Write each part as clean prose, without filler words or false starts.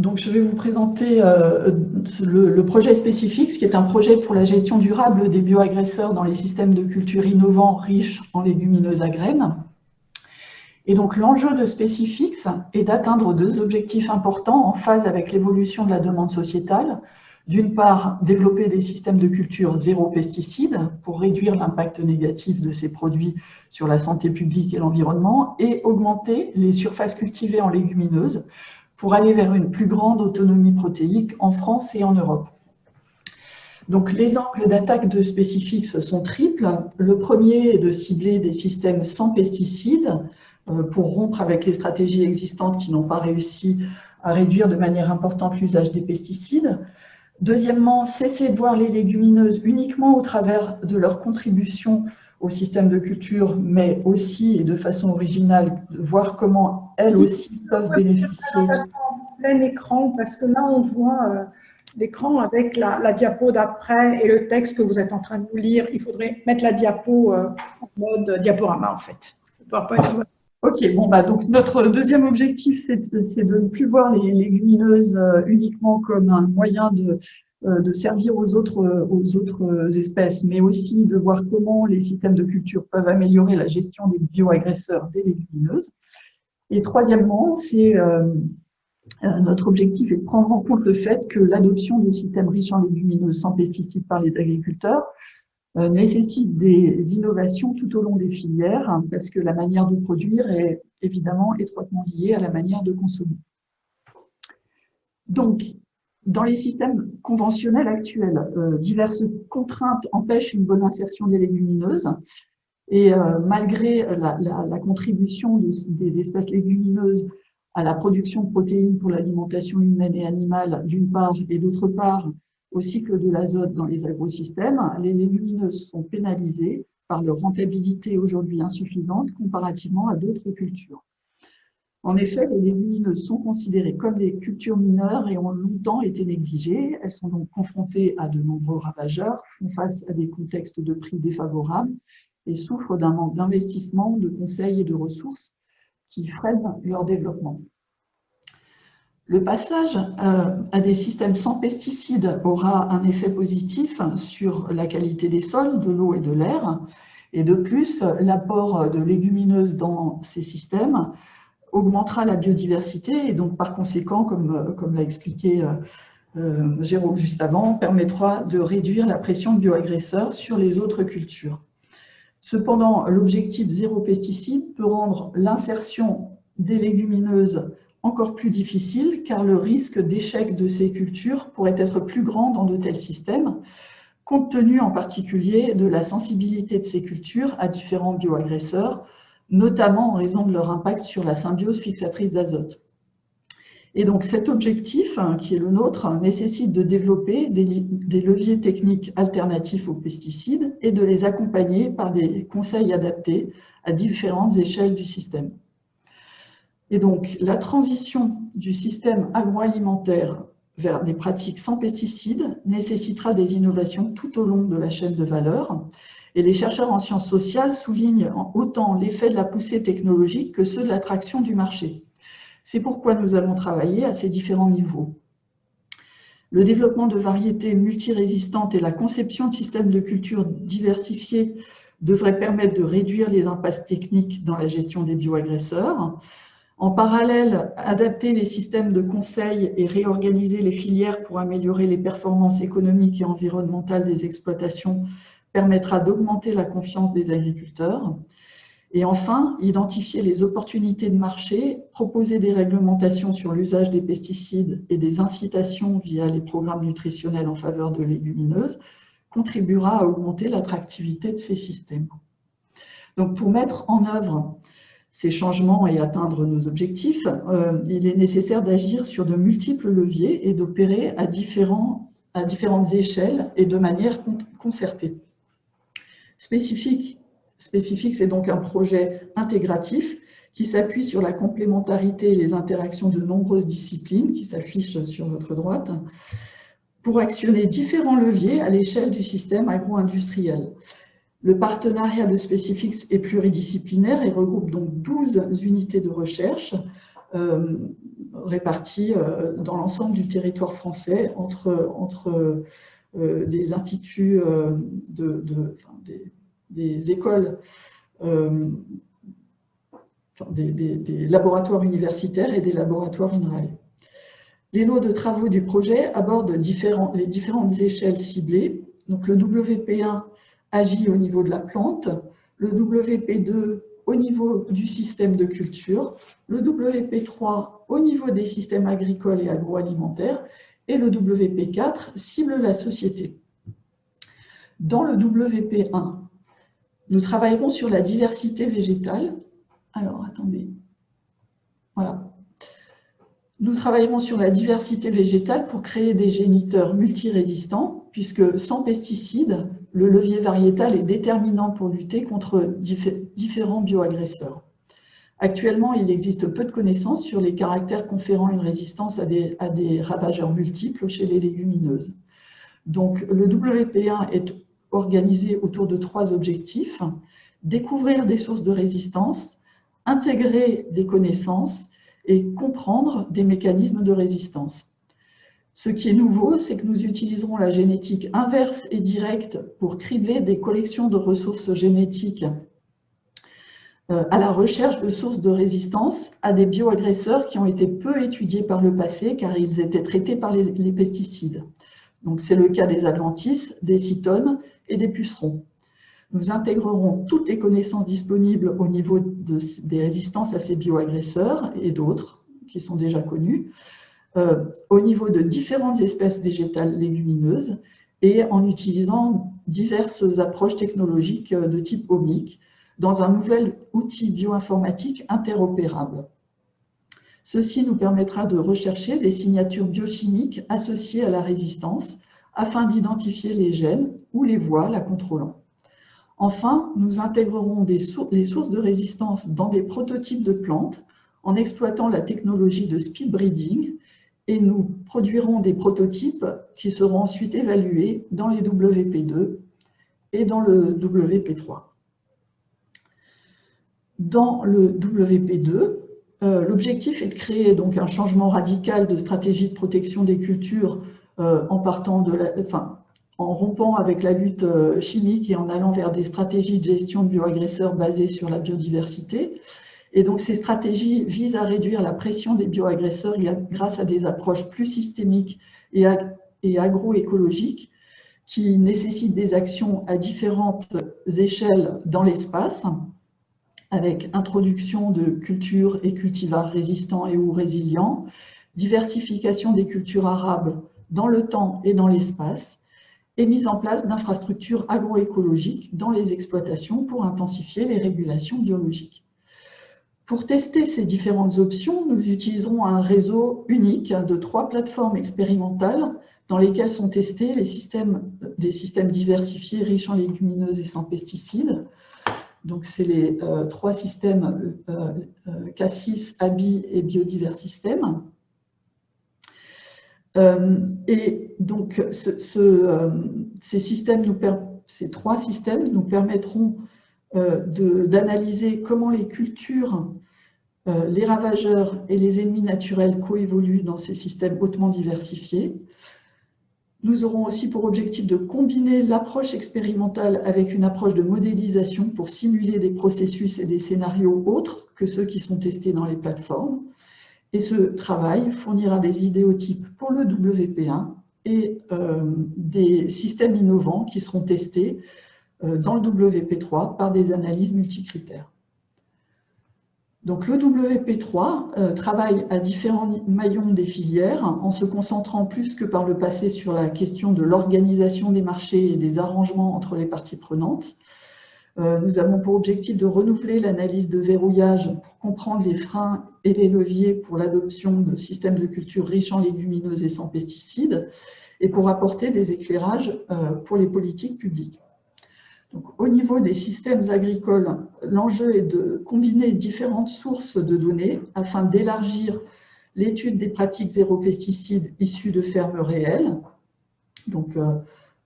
Donc, je vais vous présenter le projet Spécifix, qui est un projet pour la gestion durable des bioagresseurs dans les systèmes de culture innovants riches en légumineuses à graines. Et donc, l'enjeu de Spécifix est d'atteindre deux objectifs importants en phase avec l'évolution de la demande sociétale. D'une part, développer des systèmes de culture zéro pesticides pour réduire l'impact négatif de ces produits sur la santé publique et l'environnement, et augmenter les surfaces cultivées en légumineuses pour aller vers une plus grande autonomie protéique en France et en Europe. Donc, les angles d'attaque de Spécifix sont triples. Le premier est de cibler des systèmes sans pesticides pour rompre avec les stratégies existantes qui n'ont pas réussi à réduire de manière importante l'usage des pesticides. Deuxièmement, cesser de voir les légumineuses uniquement au travers de leur contribution au système de culture, mais aussi et de façon originale, de voir comment elles aussi peuvent bénéficier. En plein écran, parce que là on voit l'écran avec la diapo d'après et le texte que vous êtes en train de nous lire. Il faudrait mettre la diapo en mode diaporama en fait. Ok, bon, donc notre deuxième objectif, c'est de ne plus voir les légumineuses uniquement comme un moyen de servir aux autres espèces, mais aussi de voir comment les systèmes de culture peuvent améliorer la gestion des bioagresseurs des légumineuses. Et troisièmement, notre objectif est de prendre en compte le fait que l'adoption de systèmes riches en légumineuses sans pesticides par les agriculteurs nécessite des innovations tout au long des filières, parce que la manière de produire est évidemment étroitement liée à la manière de consommer. Donc, dans les systèmes conventionnels actuels, diverses contraintes empêchent une bonne insertion des légumineuses, et malgré la contribution des espèces légumineuses à la production de protéines pour l'alimentation humaine et animale d'une part, et d'autre part, au cycle de l'azote dans les agrosystèmes, les légumineuses sont pénalisées par leur rentabilité aujourd'hui insuffisante comparativement à d'autres cultures. En effet, les légumineuses sont considérées comme des cultures mineures et ont longtemps été négligées. Elles sont donc confrontées à de nombreux ravageurs, font face à des contextes de prix défavorables et souffrent d'un manque d'investissement, de conseils et de ressources qui freinent leur développement. Le passage à des systèmes sans pesticides aura un effet positif sur la qualité des sols, de l'eau et de l'air. Et de plus, l'apport de légumineuses dans ces systèmes augmentera la biodiversité et donc par conséquent, comme l'a expliqué Jérôme juste avant, permettra de réduire la pression de bioagresseurs sur les autres cultures. Cependant, l'objectif zéro pesticide peut rendre l'insertion des légumineuses encore plus difficile, car le risque d'échec de ces cultures pourrait être plus grand dans de tels systèmes, compte tenu en particulier de la sensibilité de ces cultures à différents bioagresseurs, notamment en raison de leur impact sur la symbiose fixatrice d'azote. Et donc cet objectif, qui est le nôtre, nécessite de développer des leviers techniques alternatifs aux pesticides et de les accompagner par des conseils adaptés à différentes échelles du système. Et donc, la transition du système agroalimentaire vers des pratiques sans pesticides nécessitera des innovations tout au long de la chaîne de valeur. Et les chercheurs en sciences sociales soulignent autant l'effet de la poussée technologique que ceux de l'attraction du marché. C'est pourquoi nous avons travaillé à ces différents niveaux. Le développement de variétés multirésistantes et la conception de systèmes de culture diversifiés devraient permettre de réduire les impasses techniques dans la gestion des bioagresseurs. En parallèle, adapter les systèmes de conseil et réorganiser les filières pour améliorer les performances économiques et environnementales des exploitations permettra d'augmenter la confiance des agriculteurs. Et enfin, identifier les opportunités de marché, proposer des réglementations sur l'usage des pesticides et des incitations via les programmes nutritionnels en faveur de légumineuses contribuera à augmenter l'attractivité de ces systèmes. Donc, pour mettre en œuvre ces changements et atteindre nos objectifs, il est nécessaire d'agir sur de multiples leviers et d'opérer à différentes échelles et de manière concertée. Spécifix est donc un projet intégratif qui s'appuie sur la complémentarité et les interactions de nombreuses disciplines qui s'affichent sur votre droite pour actionner différents leviers à l'échelle du système agro-industriel. Le partenariat de Spécifix est pluridisciplinaire et regroupe donc 12 unités de recherche répartis dans l'ensemble du territoire français entre des instituts, des écoles, des laboratoires universitaires et des laboratoires INRAE. Les lots de travaux du projet abordent les différentes échelles ciblées. Donc le WP1 agit au niveau de la plante, le WP2 au niveau du système de culture, le WP3 au niveau des systèmes agricoles et agroalimentaires, et le WP4 cible la société. Dans le WP1, nous travaillerons sur la diversité végétale. Alors, attendez. Voilà. Nous travaillerons sur la diversité végétale pour créer des géniteurs multirésistants, puisque sans pesticides, le levier variétal est déterminant pour lutter contre différents bioagresseurs. Actuellement, il existe peu de connaissances sur les caractères conférant une résistance à des ravageurs multiples chez les légumineuses. Donc, le WP1 est organisé autour de 3 objectifs: découvrir des sources de résistance, intégrer des connaissances et comprendre des mécanismes de résistance. Ce qui est nouveau, c'est que nous utiliserons la génétique inverse et directe pour cribler des collections de ressources génétiques à la recherche de sources de résistance à des bioagresseurs qui ont été peu étudiés par le passé car ils étaient traités par les pesticides. Donc c'est le cas des adventices, des cytones et des pucerons. Nous intégrerons toutes les connaissances disponibles au niveau des résistances à ces bioagresseurs et d'autres qui sont déjà connus, au niveau de différentes espèces végétales légumineuses et en utilisant diverses approches technologiques de type omique dans un nouvel outil bioinformatique interopérable. Ceci nous permettra de rechercher des signatures biochimiques associées à la résistance afin d'identifier les gènes ou les voies la contrôlant. Enfin, nous intégrerons les sources de résistance dans des prototypes de plantes en exploitant la technologie de speed breeding et nous produirons des prototypes qui seront ensuite évalués dans les WP2 et dans le WP3. Dans le WP2, l'objectif est de créer donc un changement radical de stratégie de protection des cultures en rompant avec la lutte chimique et en allant vers des stratégies de gestion de bioagresseurs basées sur la biodiversité. Et donc ces stratégies visent à réduire la pression des bioagresseurs grâce à des approches plus systémiques et agroécologiques qui nécessitent des actions à différentes échelles dans l'espace, avec introduction de cultures et cultivars résistants et ou résilients, diversification des cultures arables dans le temps et dans l'espace, et mise en place d'infrastructures agroécologiques dans les exploitations pour intensifier les régulations biologiques. Pour tester ces différentes options, nous utiliserons un réseau unique de 3 plateformes expérimentales dans lesquelles sont testés des systèmes diversifiés riches en légumineuses et sans pesticides. Donc, c'est les 3 systèmes Cassis, Abi et Biodiversistem. Et donc, ces 3 systèmes nous permettront d'analyser comment les cultures, les ravageurs et les ennemis naturels coévoluent dans ces systèmes hautement diversifiés. Nous aurons aussi pour objectif de combiner l'approche expérimentale avec une approche de modélisation pour simuler des processus et des scénarios autres que ceux qui sont testés dans les plateformes. Et ce travail fournira des idéotypes pour le WP1 et des systèmes innovants qui seront testés dans le WP3 par des analyses multicritères. Donc le WP3 travaille à différents maillons des filières en se concentrant plus que par le passé sur la question de l'organisation des marchés et des arrangements entre les parties prenantes. Nous avons pour objectif de renouveler l'analyse de verrouillage pour comprendre les freins et les leviers pour l'adoption de systèmes de culture riches en légumineuses et sans pesticides et pour apporter des éclairages pour les politiques publiques. Donc, au niveau des systèmes agricoles, l'enjeu est de combiner différentes sources de données afin d'élargir l'étude des pratiques zéro pesticides issues de fermes réelles, donc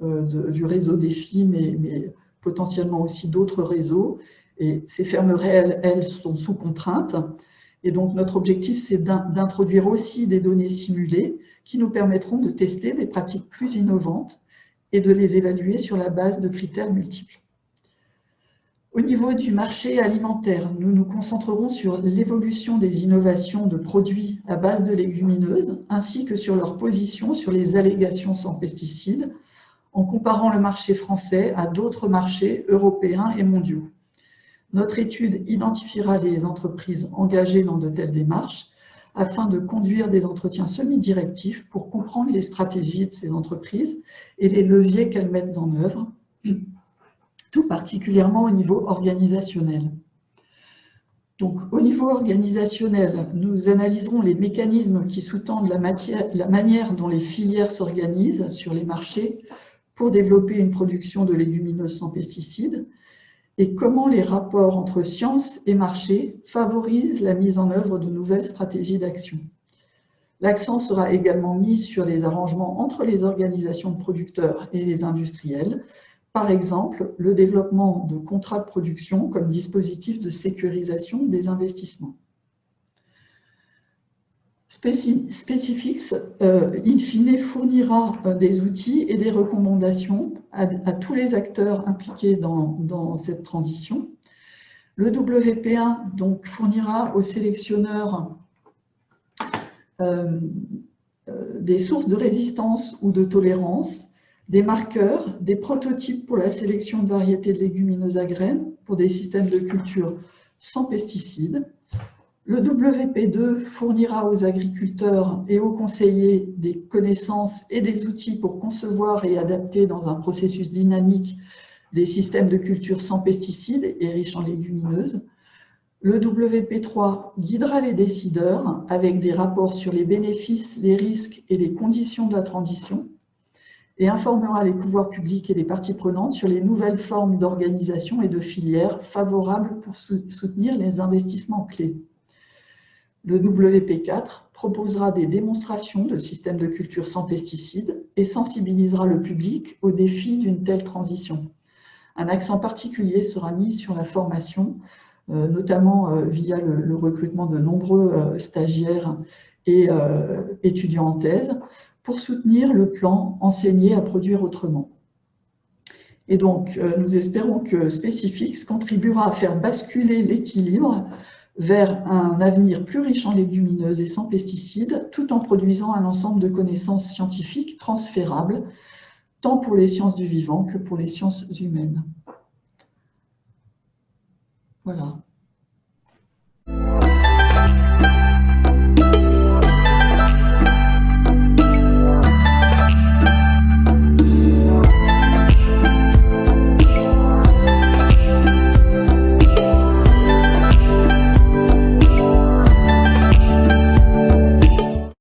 du réseau DEFI, mais potentiellement aussi d'autres réseaux. Et ces fermes réelles, elles, sont sous contrainte. Et donc, notre objectif, c'est d'introduire aussi des données simulées qui nous permettront de tester des pratiques plus innovantes et de les évaluer sur la base de critères multiples. Au niveau du marché alimentaire, nous nous concentrerons sur l'évolution des innovations de produits à base de légumineuses, ainsi que sur leur position sur les allégations sans pesticides, en comparant le marché français à d'autres marchés européens et mondiaux. Notre étude identifiera les entreprises engagées dans de telles démarches afin de conduire des entretiens semi-directifs pour comprendre les stratégies de ces entreprises et les leviers qu'elles mettent en œuvre, tout particulièrement au niveau organisationnel. Donc, au niveau organisationnel, nous analyserons les mécanismes qui sous-tendent la manière dont les filières s'organisent sur les marchés pour développer une production de légumineuses sans pesticides et comment les rapports entre science et marché favorisent la mise en œuvre de nouvelles stratégies d'action. L'accent sera également mis sur les arrangements entre les organisations de producteurs et les industriels, par exemple le développement de contrats de production comme dispositif de sécurisation des investissements. Specifix, in fine, fournira des outils et des recommandations à tous les acteurs impliqués dans cette transition. Le WP1 donc, fournira aux sélectionneurs des sources de résistance ou de tolérance, des marqueurs, des prototypes pour la sélection de variétés de légumineuses à graines pour des systèmes de culture sans pesticides. Le WP2 fournira aux agriculteurs et aux conseillers des connaissances et des outils pour concevoir et adapter dans un processus dynamique des systèmes de culture sans pesticides et riches en légumineuses. Le WP3 guidera les décideurs avec des rapports sur les bénéfices, les risques et les conditions de la transition et informera les pouvoirs publics et les parties prenantes sur les nouvelles formes d'organisation et de filières favorables pour soutenir les investissements clés. Le WP4 proposera des démonstrations de systèmes de culture sans pesticides et sensibilisera le public aux défis d'une telle transition. Un accent particulier sera mis sur la formation, notamment via le recrutement de nombreux stagiaires et étudiants en thèse, pour soutenir le plan « Enseigner à produire autrement ». Et donc, nous espérons que Specifix contribuera à faire basculer l'équilibre vers un avenir plus riche en légumineuses et sans pesticides, tout en produisant un ensemble de connaissances scientifiques transférables, tant pour les sciences du vivant que pour les sciences humaines. Voilà.